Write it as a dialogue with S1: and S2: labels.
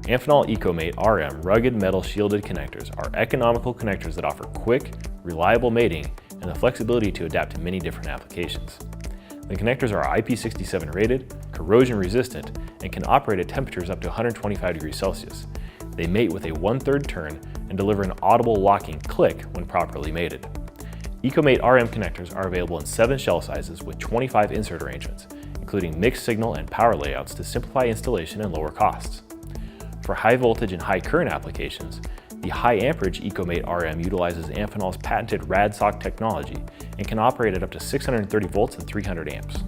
S1: Amphenol EcoMate RM rugged metal shielded connectors are economical connectors that offer quick, reliable mating and the flexibility to adapt to many different applications. The connectors are IP67 rated, corrosion resistant, and can operate at temperatures up to 125 degrees Celsius. They mate with a 1/3 turn and deliver an audible locking click when properly mated. EcoMate RM connectors are available in 7 shell sizes with 25 insert arrangements, including mixed signal and power layouts to simplify installation and lower costs. For high voltage and high current applications, the high amperage EcoMate RM utilizes Amphenol's patented RadSock technology and can operate at up to 630 volts and 300 amps.